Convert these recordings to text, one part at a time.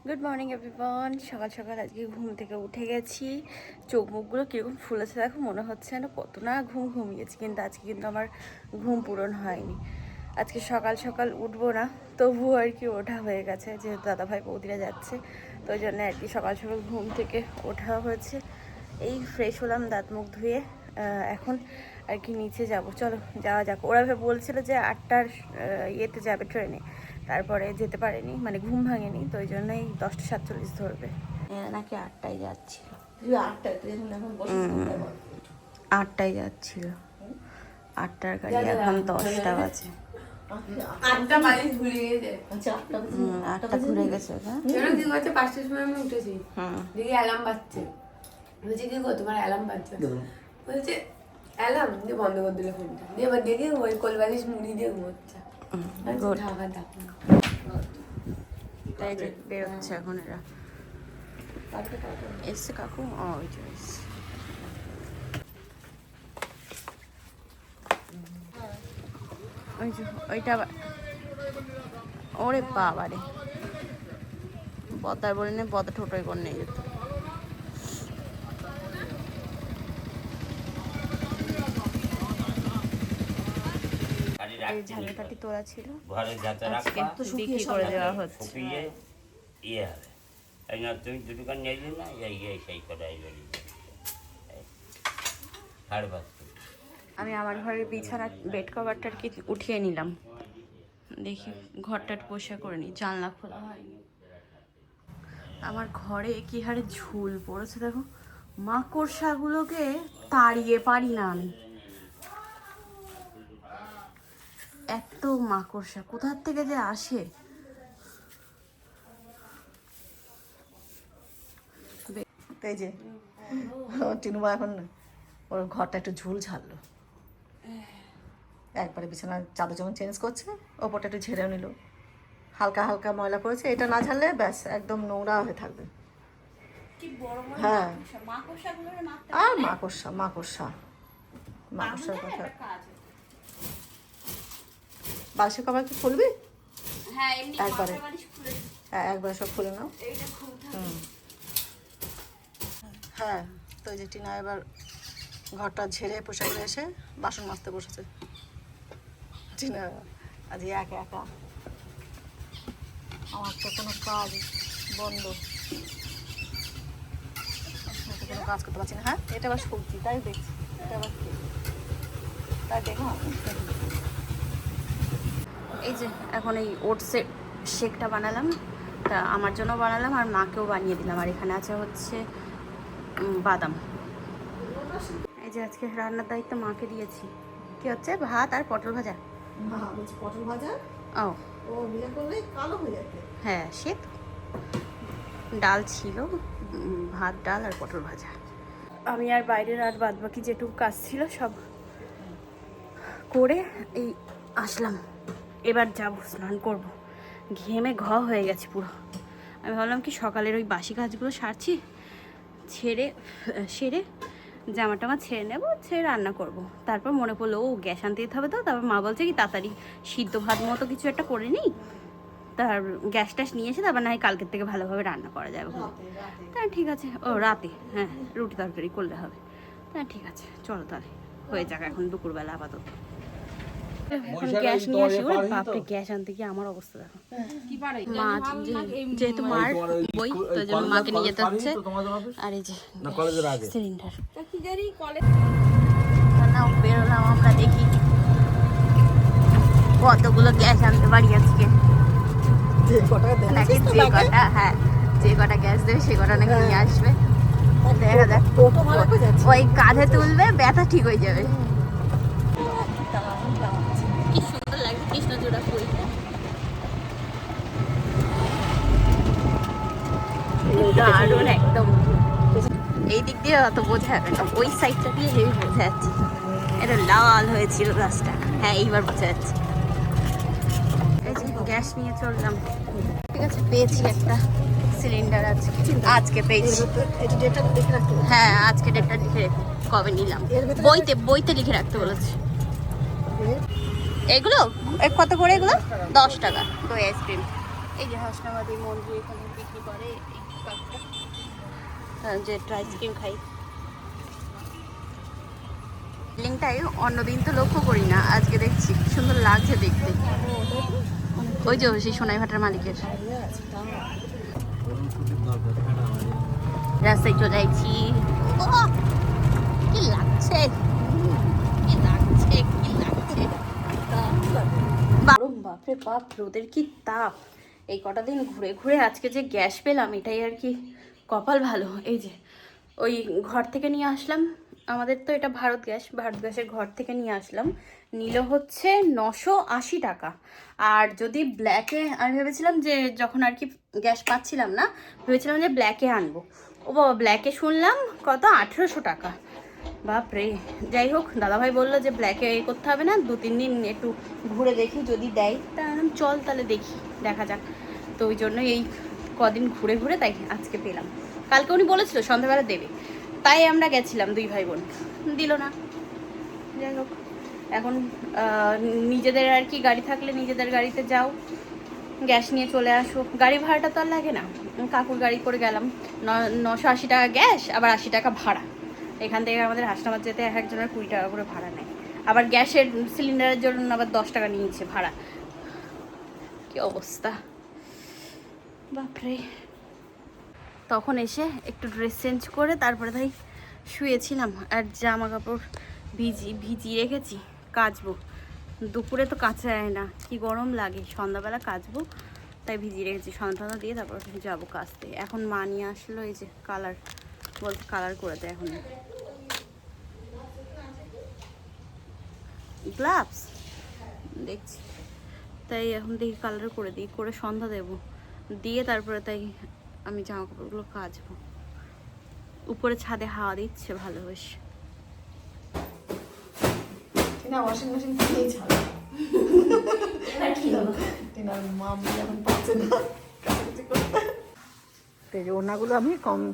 Good morning everyone. সকাল সকাল আজকে ঘুম থেকে উঠে গেছি। চোখ মুখগুলো কীরকম ফুলেছে দেখো, মনে হচ্ছে না কত না ঘুমিয়েছি, কিন্তু আজকে কিন্তু আমার ঘুম পূরণ হয়নি। আজকে সকাল সকাল উঠবো না, তবুও আর কি ওঠা হয়ে গেছে, যেহেতু দাদাভাই বৌদিরা যাচ্ছে, তো ওই জন্য আর কি সকাল সকাল ঘুম থেকে ওঠা হয়েছে। এই ফ্রেশ হলাম, দাঁত মুখ ধুয়ে এখন আর কি নিচে যাব। চলো যাওয়া যাক। ওরা বলছিল যে 8টার ইয়েতে যাবে ট্রেনে, তারপরে যেতে পারেনি, মানে ঘুম ভাঙেনি, তো ওই জন্যই 10:47 ধরবে। নাকি 8টায় যাচ্ছিল। 8টায় যাচ্ছিল, 8টার গাড়ি, এখন 10টা বাজে। 8টা বাজে ঘুরে গেছে। 8টা ঘুরে গেছে। ঠিক আছে, 5টার সময় আমি উঠেছি, দেখি অ্যালার্ম বাজছে। বলছি কি গো তোমার অ্যালার্ম বাজছে? বলছে অ্যালার্ম দিয়ে বন্ধ করে দিলে ফোনটা, দিয়ে এবার দেখি ওই কোলবালিশ মুড়ি দিয়ে ঘুমোচ্ছে। তাই যে বেরোচ্ছে এখন এরা। এসছে কাকু, ওই যে এসছে। ওই যে ওইটা, ওরে বাবা রে, বদার বলে নেই, বদা ঠোঁটোই করে নিয়ে যেত। এই ঝালকাঠি তোলা ছিল, আজকে বিক্রি করে দেওয়া হচ্ছে। তুমি দুটো কান নিয়ে না, সেই করে আমি আমার ঘরের বিছানা বেড কভারটা কি উঠিয়ে নিলাম, দেখি ঘরটা পরিষ্কার করে নিই। জানলা খোলা হয়নি। আমার ঘরে কি হারে ঝুল পড়েছে দেখো, মাকড়সাগুলোকে তাড়িয়ে পারি না আমি। এত মাকড়সা কোথার থেকে যে আসে। এই যে টিনুমা এখন ওর ঘরটা একটু ঝুল ঝাড়লো, একবারে বিছানার চাদর যখন চেঞ্জ করছে ওপরটা একটু ঝেড়েও নিল, হালকা হালকা ময়লা পড়েছে, এটা না ঝাড়লে ব্যাস একদম নোংরা হয়ে থাকবে। হ্যাঁ, আর মাকড়সা মাকড়সার কথা। বালিশের কভার কি খুলবি? একবারে, হ্যাঁ একবারে সব খুলে নাও। হ্যাঁ, তো এই যে টিনা এবার ঘরটা ঝেড়ে পোষা করে এসে বাসন মাজতে বসেছে। টিনা আজ একা একা, আমার তো কোনো কাজ বন্ধ, কোনো কাজ করতে পারছি না। হ্যাঁ, এটা আবার সবজি, তাই দেখছি, এটা আবার কি, তাই দেখো। এই যে এখন এই ওটসের শেকটা বানালাম, তা আমার জন্য বানালাম আর মাকেও বানিয়ে দিলাম। আর এখানে আছে হচ্ছে বাদাম। এই যে আজকে রান্নার দায়িত্ব মাকে দিয়েছি। কি হচ্ছে? ভাত আর পটল ভাজা। পটল ভাজা, ও বিয়ে করলে কালো হয়ে যাবে। হ্যাঁ, সে তো ডাল ছিল, ভাত ডাল আর পটল ভাজা। আমি আর বাইরের আর বাদ বাকি যেটুকু কাজ ছিল সব করে এই আসলাম। এবার যাব, স্নান করব, ঘেমে হয়ে গেছে পুরো। আমি ভাবলাম কি সকালের ওই বাসি কাজগুলো সেরে জামা টামা ছেড়ে নেবো, ছেড়ে রান্না করব। তারপর মনে পড়লো ও গ্যাস আনতে যেতে হবে, তো তারপর মা বলছে কি তাড়াতাড়ি সিদ্ধ ভাত মতো কিছু একটা করে নিই, তার গ্যাস ট্যাস নিয়ে এসে তারপর না হয় কালকের থেকে ভালোভাবে রান্না করা যাবে। তা ঠিক আছে, ও রাতে, হ্যাঁ রুটি তরকারি করলে হবে। তা ঠিক আছে, চলো তাহলে হয়ে যাক এখন দুপুরবেলা আপাতত। এখন গ্যাস নিয়ে আসি। ওরে বাপরে, গ্যাস আনতে গিয়ে আমার অবস্থা দেখো। মা যেহেতু মার বই, তো জন্য মাকে নিয়ে যেতে হচ্ছে। আর এই যে সিলিন্ডার নাও, বেরোলাম আমরা, দেখি কতগুলো গ্যাস আনতে পারি আজকে। নাকি যে কটা, হ্যাঁ যে কটা গ্যাস দেবে সে কটা নাকি নিয়ে আসবে। দেখা যাক, ওই কাঁধে তুলবে, ব্যথা ঠিক হয়ে যাবে। কি সুন্দর লাগছে কৃষ্ণচূড়া ফুল। দারুণ একদম। এই দিক দিয়ে অত বোঝা যাবে না, ওই সাইডটা দিয়ে হেভি বোঝা যাচ্ছে। এটা লাল হয়েছিল গাছটা, হ্যাঁ এইবার বোঝা যাচ্ছে। এই যে গ্যাস নিয়ে চললাম। ঠিক আছে, পেয়েছি একটা সিলিন্ডার আজকে পেয়েছি। হ্যাঁ, আজকে ডেটটা লিখে কবে নিলাম, বইতে লিখে রাখতে বলেছে। এগুলো কত করে? এগুলো 10 টাকা। দই আইসক্রিম এই যে হাসনাবাদী মন্দির এখানে বিক্রি করে এই কাপটা, যে আইসক্রিম খাই। বিল্ডিংটাই অন্যদিন তো লক্ষ্য করি না, আজকে দেখছি কি সুন্দর লাগছে দেখতে। ওই যে সেই সোনাই ভাটার মালিকের রাস্তায় চলে যাচ্ছি। কি লাগছে, কি লাগছে, কি লাগছে। বাপরে বাপ, রোদের কি তাপ। এই কটা দিন ঘুরে ঘুরে আজকে যে গ্যাস পেলাম এটাই আর কি কপাল ভালো। এই যে ওই ঘর থেকে নিয়ে আসলাম, আমাদের তো এটা ভারত গ্যাসের ঘর থেকে নিয়ে আসলাম, নিল হচ্ছে 980 টাকা। আর যদি ব্ল্যাকে, আমি ভেবেছিলাম যে যখন আর কি গ্যাস পাচ্ছিলাম না, ভেবেছিলাম যে ব্ল্যাকে আনবো। ও বাবা, ব্ল্যাকে শুনলাম কত 1800 টাকা। বাপরে, যাই হোক, দাদাভাই বললো যে ব্ল্যাকে করতে হবে না, 2-3 দিন একটু ঘুরে দেখি, যদি দেয় তা চল তাহলে দেখি, দেখা যাক। তো ওই জন্য এই কদিন ঘুরে ঘুরে তাই আজকে পেলাম। কালকে উনি বলেছিল সন্ধ্যাবেলা দেবে, তাই আমরা গেছিলাম 2 ভাই বোন, দিল না। যাই হোক, এখন নিজেদের আর কি গাড়ি থাকলে নিজেদের গাড়িতে যাও, গ্যাস নিয়ে চলে আসো, গাড়ি ভাড়াটা তো আর লাগে না। কাকুর গাড়ি করে গেলাম, 980 টাকা গ্যাস, আবার 80 টাকা ভাড়া। এখান থেকে আমাদের হাসনাবাদ যেতে এক একজনের 20 টাকা করে ভাড়া নেয়। আবার গ্যাসের সিলিন্ডারের জন্য আবার 10 টাকা নিয়েছে ভাড়া। কি অবস্থা বাপরে। তখন এসে একটু ড্রেস চেঞ্জ করে তারপরে তাই শুয়েছিলাম, আর জামা কাপড় ভিজিয়ে রেখেছি, কাচবো। দুপুরে তো কাচা যায় না, কি গরম লাগে, সন্ধ্যাবেলা কাচবো, তাই ভিজিয়ে রেখেছি। সন্ধ্যা দিয়ে তারপর যাবো কাচতে। এখন মা নিয়ে আসলো এই যে কালার, বলতে কালার করে দেয় এখন গ্লাভস দেখছি, তাই এখন দেখি কালার করে দিই, করে সন্ধ্যা দেবো, দিয়ে তারপরে তাই আমি জামা কাপড়গুলো কাচবো। উপরে ছাদে হাওয়া দিচ্ছে ভালো বেশ। টিনা ওয়াশিং মেশিন কিনেই ছাড়া, টিনার মাম্মি এখন পাচ্ছে না কাচাকুচি করতে। তো এই যে ওড়নাগুলো আমি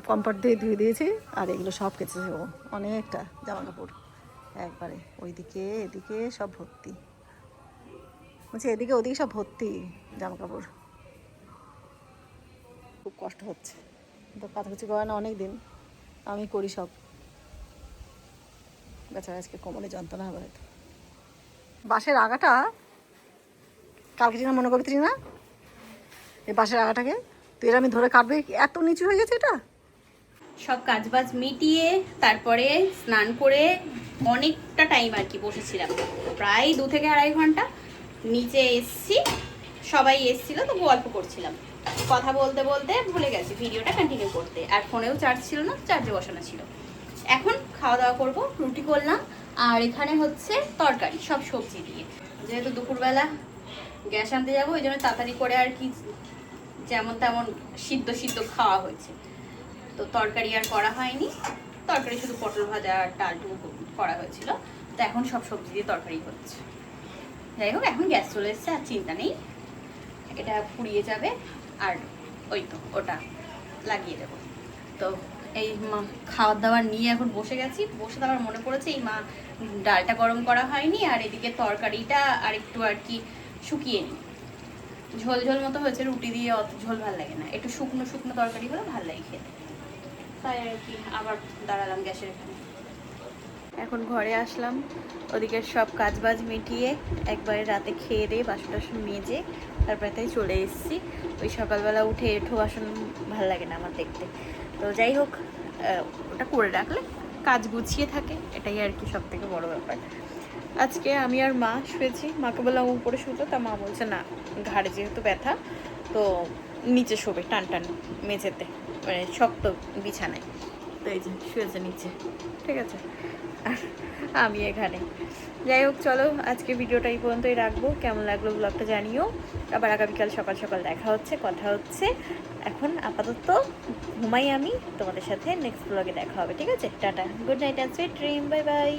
কমফর্ট দিয়ে ধুয়ে দিয়েছি, আর এগুলো সব কেচেছে ও, অনেকটা জামা কাপড় একবারে, ওইদিকে এদিকে সব ভর্তি, বলছি এদিকে ওদিকে সব ভর্তি জামা কাপড়। খুব কষ্ট হচ্ছে, তো কাচাকুচি করে না অনেক দিন, আমি করি সব। বেচারা আজকে কোমরে যন্ত্রণা হবে হয়তো। বাঁশের আগাটা কালকে টিনা মনে করবি না, এই বাঁশের আগাটাকে তুই এর আমি ধরে কাটবে, এত নিচু হয়ে গেছে এটা। সব কাজবাজ মিটিয়ে তারপরে স্নান করে অনেকটা টাইম আর কি বসেছিলাম, প্রায় 2 থেকে 2.5 ঘন্টা। নিচে এসছি, সবাই এসছিল, তো গল্প করছিলাম, কথা বলতে বলতে ভুলে গেছি ভিডিওটা কন্টিনিউ করতে, আর ফোনেও চার্জ ছিল না, চার্জে বসানো ছিল। এখন খাওয়া দাওয়া করবো, রুটি করলাম, আর এখানে হচ্ছে তরকারি সব সবজি দিয়ে, যেহেতু দুপুরবেলা গ্যাস আনতে যাবো ওই জন্য তাড়াতাড়ি করে আর কি যেমন তেমন সিদ্ধ খাওয়া হয়েছে, তো তরকারি আর করা হয়নি। তরকারি শুধু পটল ভাজা আর ডালটুকু করা হয়েছিল, তো এখন সব সবজি দিয়ে তরকারি হচ্ছে। যাই হোক, এখন গ্যাস চলে এসছে, আর চিন্তা নেই, এটা পুড়িয়ে যাবে, আর ওই তো ওটা লাগিয়ে দেবো। তো এই খাওয়ার দাওয়ার নিয়ে এখন বসে গেছি, বসে তো আমার মনে পড়েছে এই মা ডালটা গরম করা হয়নি, আর এদিকে তরকারিটা আর একটু আর কি শুকিয়ে নিই, ঝোল ঝোল মতো হয়েছে, রুটি দিয়ে অত ঝোল ভাল লাগে না, একটু শুকনো শুকনো তরকারি হলে ভাল লাগে খেতে, তাই আর কি আবার দাঁড়ালাম গ্যাসের এখানে। এখন ঘরে আসলাম, ওদিকে সব কাজবাজ মিটিয়ে একবারে রাতে খেয়ে দিয়ে বাসন টাসন মেজে তারপরে তাই চলে এসেছি। ওই সকালবেলা উঠে এঁঠো বাসন ভাল লাগে না আমার দেখতে, তো যাই হোক ওটা করে রাখলে কাজ গুছিয়ে থাকে, এটাই আর কি সব থেকে বড় ব্যাপার। আজকে আমি আর মা শুয়েছি, মাকে বললাম উপরে শুতো, তা মা বলছে না, ঘাড়ে যেহেতু ব্যথা তো নিচে শোবে টান টান মেঝেতে, মানে শক্ত বিছানায়, তো এই যে শুয়েছে নিচে, ঠিক আছে, আর আমি এখানে। যাই হোক, চলো আজকে ভিডিওটা এই পর্যন্তই রাখবো, কেমন লাগলো ব্লগটা জানিও, আবার আগামীকাল সকাল সকাল দেখা হচ্ছে, কথা হচ্ছে। এখন আপাতত ঘুমাই আমি, তোমাদের সাথে নেক্সট ব্লগে দেখা হবে, ঠিক আছে, tata, good night and sweet dream, bye bye.